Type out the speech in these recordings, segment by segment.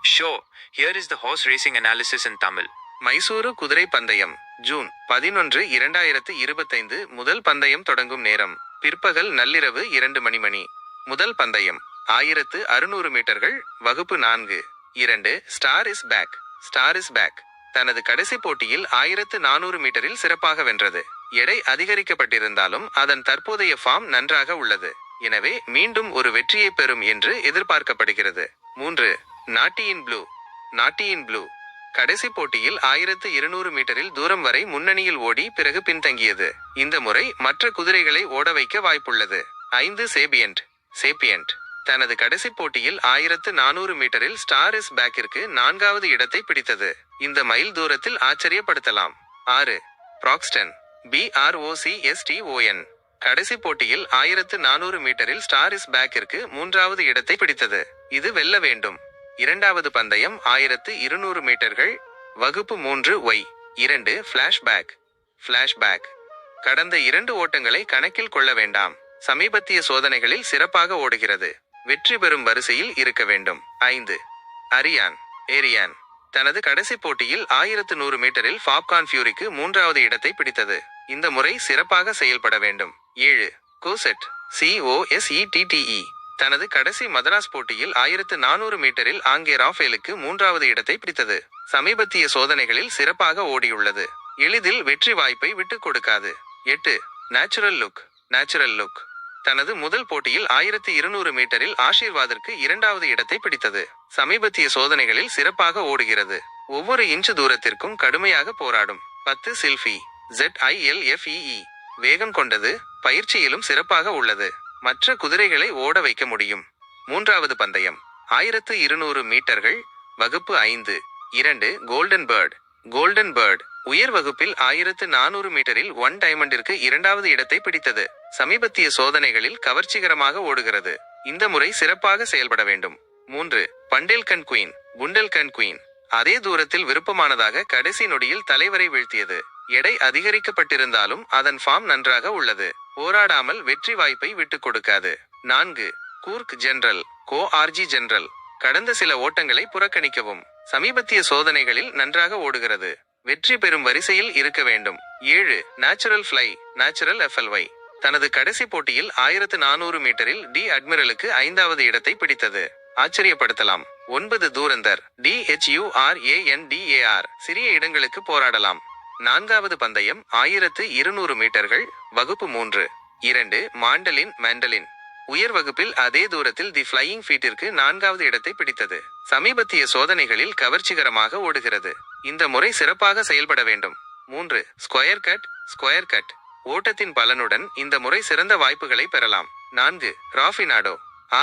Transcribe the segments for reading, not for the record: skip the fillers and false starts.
Sure, here is the horse racing analysis in Tamil. Mysuru குதிரை பந்தயம் June 11 2025 முதல் பந்தயம் தொடங்கும் நேரம் பிற்பகல் நள்ளிரவு 2 மணி. முதல் பந்தயம் 1600 மீட்டர்கள் வகுப்பு 4 2 ஸ்டார் இஸ் பேக் தனது கடைசி போட்டியில் 1400 மீட்டரில் சிறப்பாக வென்றது. எடை அதிகரிக்கப்பட்டிருந்தாலும் அதன் தற்போதைய ஃபார்ம் நன்றாக உள்ளது. எனவே மீண்டும் ஒரு வெற்றியை பெறும் என்று எதிர்பார்க்கப்படுகிறது. 3 நாட்டி இன் ப்ளூ கடைசி போட்டியில் 1200 மீட்டரில் தூரம் வரை முன்னணியில் ஓடி பிறகு பின்தங்கியது. இந்த முறை மற்ற குதிரைகளை ஓட வைக்க வாய்ப்புள்ளது. 5 சேப்பியன்ட் தனது கடைசி போட்டியில் 1400 மீட்டரில் ஸ்டார் இஸ் பேக்கிற்கு 4வது இடத்தை பிடித்தது. இந்த மைல் தூரத்தில் ஆச்சரியப்படுத்தலாம். 6 BROCSTON கடைசி போட்டியில் 1400 மீட்டரில் ஸ்டார் இஸ் பேக்கிற்கு 3வது இடத்தை பிடித்தது. இது வெல்ல வேண்டும். இரண்டாவது பந்தயம் 1200 மீட்டர்கள் வகுப்பு 3 Y 2 ஃபிளாஷ்பேக் கடந்த 2 ஓட்டங்களை கணக்கில் கொள்ள வேண்டாம். சமீபத்திய சோதனைகளில் சிறப்பாக ஓடுகிறது. வெற்றி பெறும் வரிசையில் இருக்க வேண்டும். 5 ஏரியான் தனது கடைசி போட்டியில் 1100 மீட்டரில் பாப்கார்ன் ஃபியூரிக்கு 3வது இடத்தை பிடித்தது. இந்த முறை சிறப்பாக செயல்பட வேண்டும். 7 COSETTE தனது கடைசி மதராஸ் போட்டியில் 1400 மீட்டரில் ஆங்கே ராஃபேலுக்கு 3வது இடத்தை பிடித்தது. சமீபத்திய சோதனைகளில் சிறப்பாக ஓடியுள்ளது. எளிதில் வெற்றி வாய்ப்பை விட்டுக் கொடுக்காது. 8 நேச்சுரல் லுக் தனது முதல் போட்டியில் 1200 மீட்டரில் ஆஷீர்வாதிற்கு 2வது இடத்தை பிடித்தது. சமீபத்திய சோதனைகளில் சிறப்பாக ஓடுகிறது. ஒவ்வொரு இன்ச்சு தூரத்திற்கும் கடுமையாக போராடும். 10 ZILFEE வேகம் கொண்டது. பயிற்சியிலும் சிறப்பாக உள்ளது. மற்ற குதிரைகளை ஓட வைக்க முடியும். மூன்றாவது பந்தயம் 1200 மீட்டர்கள் வகுப்பு 5 2 கோல்டன் பேர்ட் உயர் வகுப்பில் 1400 மீட்டரில் 1 டைமண்டிற்கு 2வது இடத்தை பிடித்தது. சமீபத்திய சோதனைகளில் கவர்ச்சிகரமாக ஓடுகிறது. இந்த முறை சிறப்பாக செயல்பட வேண்டும். 3 புண்டேல்கண்ட் குயின் அதே தூரத்தில் விருப்பமானதாக கடைசி நொடியில் தலைவரை வீழ்த்தியது. எடை அதிகரிக்கப்பட்டிருந்தாலும் அதன் ஃபார்ம் நன்றாக உள்ளது. போராடாமல் வெற்றி வாய்ப்பை விட்டுக் கொடுக்காது. 4 கூர்க் ஜெனரல் கடந்த சில ஓட்டங்களை புறக்கணிக்கவும். சமீபத்திய சோதனைகளில் நன்றாக ஓடுகிறது. வெற்றி பெறும் வரிசையில் இருக்க வேண்டும். 7 நேச்சுரல் FLY தனது கடைசி போட்டியில் 1400 மீட்டரில் டி அட்மிரலுக்கு 5வது இடத்தை பிடித்தது. ஆச்சரியப்படுத்தலாம். 9 தூரந்தர் DHURANDAR சிறிய இடங்களுக்கு போராடலாம். 4வது பந்தயம் 1200 மீட்டர்கள் வகுப்பு 3 2 மாண்டலின் உயர் வகுப்பில் அதே தூரத்தில் தி ஃப்ளையிங் ஃபீட்டிற்கு 4வது இடத்தை பிடித்தது. சமீபத்திய சோதனைகளில் கவர்ச்சிகரமாக ஓடுகிறது. இந்த முறை சிறப்பாக செயல்பட வேண்டும். 3 ஸ்கொயர் கட் ஓட்டத்தின் பலனுடன் இந்த முறை சிறந்த வாய்ப்புகளை பெறலாம். 4 ராஃபினாடோ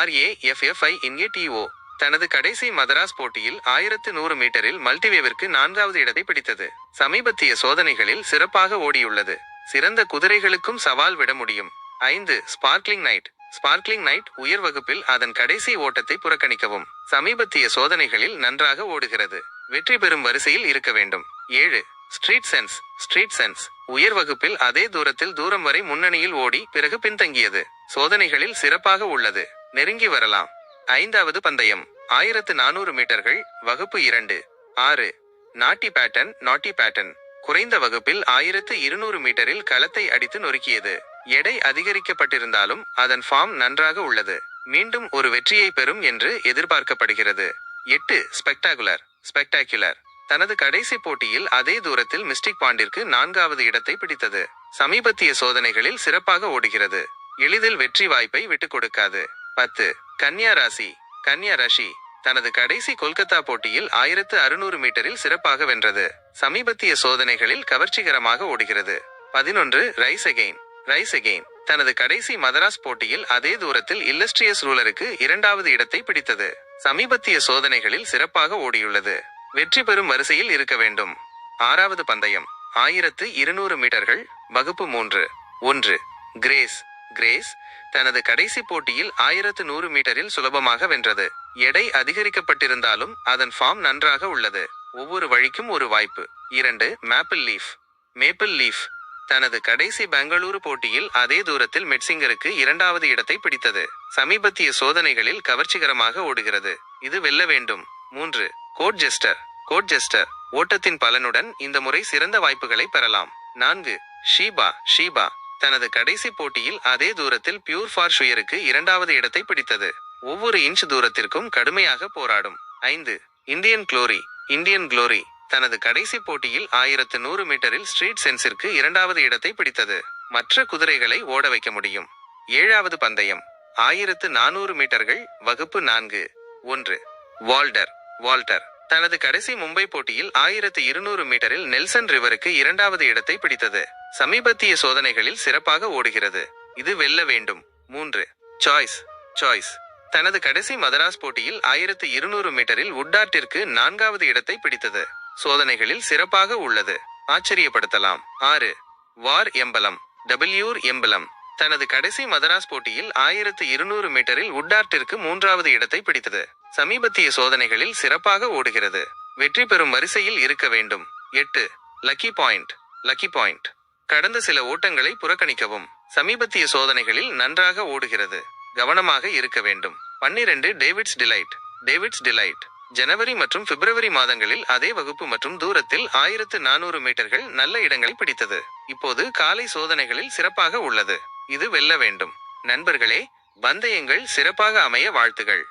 RAFFINATO தனது கடைசி மதராஸ் போட்டியில் 1100 மீட்டரில் மல்டிவேவிற்கு 4வது இடத்தை பிடித்தது. சமீபத்திய சோதனைகளில் சிறப்பாக ஓடியுள்ளது. சிறந்த குதிரைகளுக்கும் சவால் விட முடியும். 5 ஸ்பார்க்லிங் நைட் உயர் வகுப்பில் அதன் கடைசி ஓட்டத்தை புறக்கணிக்கவும். சமீபத்திய சோதனைகளில் நன்றாக ஓடுகிறது. வெற்றி பெறும் வரிசையில் இருக்க வேண்டும். 7 ஸ்ட்ரீட் சென்ஸ் உயர் வகுப்பில் அதே தூரம் வரை முன்னணியில் ஓடி பிறகு பின்தங்கியது. சோதனைகளில் சிறப்பாக உள்ளது. நெருங்கி வரலாம். 5வது பந்தயம் 1400 மீட்டர்கள் வகுப்பு 2 6 நாட்டி பேட்டன் குறைந்த வகுப்பில் 1200 மீட்டரில் களத்தை அடித்து நொறுக்கியது. எடை அதிகரிக்கப்பட்டிருந்தாலும் அதன் ஃபார்ம் நன்றாக உள்ளது. மீண்டும் ஒரு வெற்றியை பெறும் என்று எதிர்பார்க்கப்படுகிறது. 8 ஸ்பெக்டாகுலர் தனது கடைசி போட்டியில் அதே தூரத்தில் மிஸ்டிக் பாண்டிற்கு 4வது இடத்தை பிடித்தது. சமீபத்திய சோதனைகளில் சிறப்பாக ஓடுகிறது. எளிதில் வெற்றி வாய்ப்பை விட்டுக் கொடுக்காது. 10 கன்யா ராஷி தனது கடைசி கொல்கத்தா போட்டியில் 1600 மீட்டரில் சிறப்பாக வென்றது. சமீபத்திய சோதனைகளில் கவர்ச்சிகரமாக ஓடுகிறது. 11 ரைஸ் அகெயின் தனது கடைசி மதராஸ் போட்டியில் அதே தூரத்தில் இல்லஸ்ட்ரியஸ் ரூலருக்கு 2வது இடத்தை பிடித்தது. சமீபத்திய சோதனைகளில் சிறப்பாக ஓடியுள்ளது. வெற்றி பெறும் வரிசையில் இருக்க வேண்டும். 6வது பந்தயம் 1200 மீட்டர்கள் வகுப்பு 3 1 கிரேஸ் தனது கடைசி போட்டியில் 1100 மீட்டரில் சுலபமாக வென்றது. எடை அதிகரிக்கப்பட்டிருந்தாலும் அதன் ஃபார்ம் நன்றாக உள்ளது. ஒவ்வொரு வழிக்கும் ஒரு வாய்ப்பு. 2 மேப்பிள் லீஃப் தனது கடைசி பெங்களூரு போட்டியில் அதே தூரத்தில் மெட்சிங்கருக்கு 2வது இடத்தை பிடித்தது. சமீபத்திய சோதனைகளில் கவர்ச்சிகரமாக ஓடுகிறது. இது வெல்ல வேண்டும். 3. கோட்ஜெஸ்டர். கோட்ஜெஸ்டர் ஓட்டத்தின் பலனுடன் இந்த முறை சிறந்த வாய்ப்புகளை பெறலாம். 4. ஷீபா தனது கடைசி போட்டியில் அதே தூரத்தில் பியூர் ஃபார் ஷுயருக்கு 2வது இடத்தை பிடித்தது. ஒவ்வொரு இன்ச் தூரத்திற்கும் கடுமையாக போராடும். 5. இந்தியன் குளோரி தனது கடைசி போட்டியில் 1100 மீட்டரில் ஸ்ட்ரீட் சென்ஸிற்கு 2வது இடத்தை பிடித்தது. மற்ற குதிரைகளை ஓட வைக்க முடியும். 7வது பந்தயம் 1400 மீட்டர்கள் வகுப்பு 4. 1. வால்டர் தனது கடைசி மும்பை போட்டியில் 1200 மீட்டரில் நெல்சன் ரிவருக்கு 2வது இடத்தை பிடித்தது. சமீபத்திய சோதனைகளில் சிறப்பாக ஓடுகிறது. இது வெல்ல வேண்டும். 3. சாய்ஸ் தனது கடைசி மதராஸ் போட்டியில் 1200 மீட்டரில் உட்டார்ட்டிற்கு 4வது இடத்தை பிடித்தது. சோதனைகளில் சிறப்பாக உள்ளது. ஆச்சரியப்படுத்தலாம். 6. வார் எம்பலம் தனது கடைசி மதராஸ் போட்டியில் 1200 மீட்டரில் உட்டார்ட்டிற்கு 3வது இடத்தை பிடித்தது. சமீபத்திய சோதனைகளில் சிறப்பாக ஓடுகிறது. வெற்றி பெறும் வரிசையில் இருக்க வேண்டும். 8. லக்கி பாயிண்ட் கடந்த சில ஓட்டங்களை புறக்கணிக்கவும். சமீபத்திய சோதனைகளில் நன்றாக ஓடுகிறது. கவனமாக இருக்க வேண்டும். 12. டேவிட்ஸ் டிலைட் ஜனவரி மற்றும் பிப்ரவரி மாதங்களில் அதே வகுப்பு மற்றும் தூரத்தில் 1400 மீட்டர்கள் நல்ல இடங்களை பிடித்தது. இப்போது காலை சோதனைகளில் சிறப்பாக உள்ளது. இது வெல்ல வேண்டும். நண்பர்களே, பந்தயங்கள் சிறப்பாக அமைய வாழ்த்துகள்.